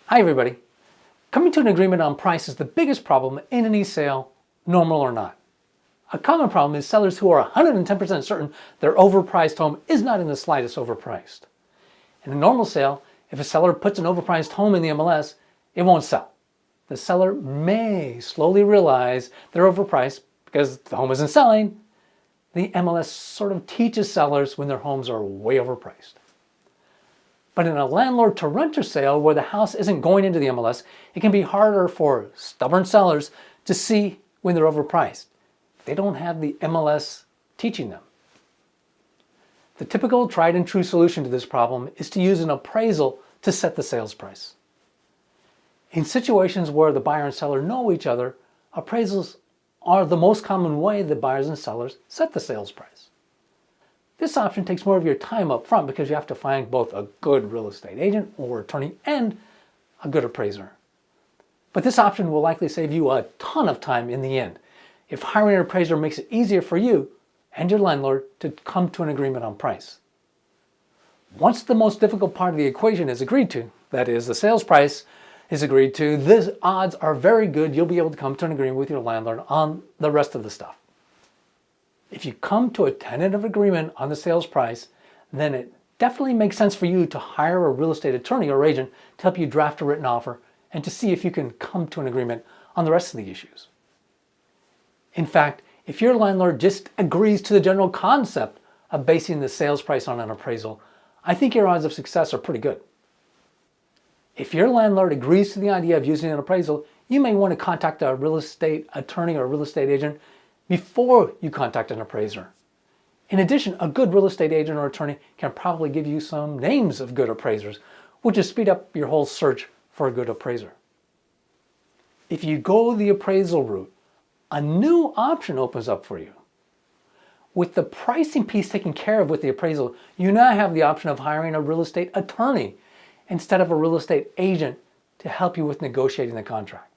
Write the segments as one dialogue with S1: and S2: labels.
S1: Hi everybody. Coming to an agreement on price is the biggest problem in any sale, normal or not. A common problem is sellers who are 110% certain their overpriced home is not in the slightest overpriced. In a normal sale, if a seller puts an overpriced home in the MLS, it won't sell. The seller may slowly realize they're overpriced because the home isn't selling. The MLS sort of teaches sellers when their homes are way overpriced. But in a landlord to renter sale where the house isn't going into the MLS, it can be harder for stubborn sellers to see when they're overpriced. They don't have the MLS teaching them. The typical tried and true solution to this problem is to use an appraisal to set the sales price. In situations where the buyer and seller know each other, appraisals are the most common way that buyers and sellers set the sales price. This option takes more of your time up front because you have to find both a good real estate agent or attorney and a good appraiser. But this option will likely save you a ton of time in the end if hiring an appraiser makes it easier for you and your landlord to come to an agreement on price. Once the most difficult part of the equation is agreed to, that is, the sales price is agreed to, the odds are very good you'll be able to come to an agreement with your landlord on the rest of the stuff. If you come to a tentative agreement on the sales price, then it definitely makes sense for you to hire a real estate attorney or agent to help you draft a written offer and to see if you can come to an agreement on the rest of the issues. In fact, if your landlord just agrees to the general concept of basing the sales price on an appraisal, I think your odds of success are pretty good. If your landlord agrees to the idea of using an appraisal, you may want to contact a real estate attorney or a real estate agent before you contact an appraiser. In addition, a good real estate agent or attorney can probably give you some names of good appraisers, which will speed up your whole search for a good appraiser. If you go the appraisal route, a new option opens up for you. With the pricing piece taken care of with the appraisal, you now have the option of hiring a real estate attorney instead of a real estate agent to help you with negotiating the contract.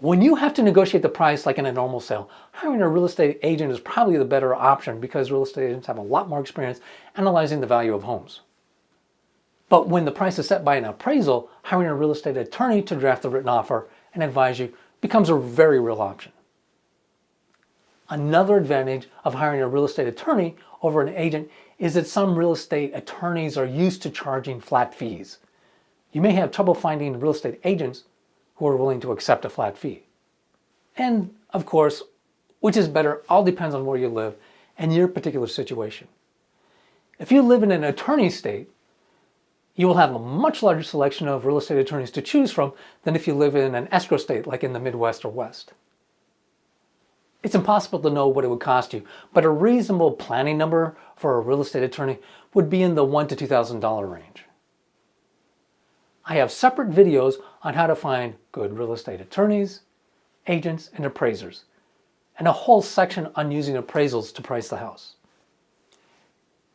S1: When you have to negotiate the price like in a normal sale, hiring a real estate agent is probably the better option because real estate agents have a lot more experience analyzing the value of homes. But when the price is set by an appraisal, hiring a real estate attorney to draft the written offer and advise you becomes a very real option. Another advantage of hiring a real estate attorney over an agent is that some real estate attorneys are used to charging flat fees. You may have trouble finding real estate agents who are willing to accept a flat fee. And of course, which is better all depends on where you live and your particular situation. If you live in an attorney state, you will have a much larger selection of real estate attorneys to choose from than if you live in an escrow state like in the Midwest or West. It's impossible to know what it would cost you, but a reasonable planning number for a real estate attorney would be in the $1,000 to $2,000 range. I have separate videos on how to find good real estate attorneys, agents, and appraisers, and a whole section on using appraisals to price the house.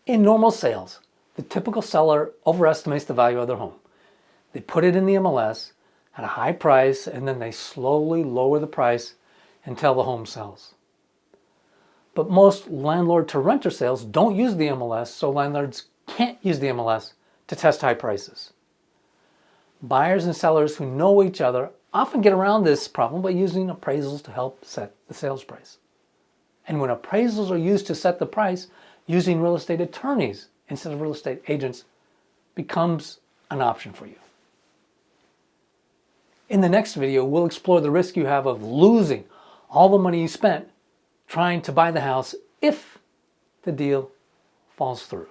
S1: In normal sales, the typical seller overestimates the value of their home. They put it in the MLS at a high price, and then they slowly lower the price until the home sells. But most landlord to renter sales don't use the MLS, so landlords can't use the MLS to test high prices. Buyers and sellers who know each other often get around this problem by using appraisals to help set the sales price. And when appraisals are used to set the price, using real estate attorneys instead of real estate agents becomes an option for you. In the next video, we'll explore the risk you have of losing all the money you spent trying to buy the house if the deal falls through.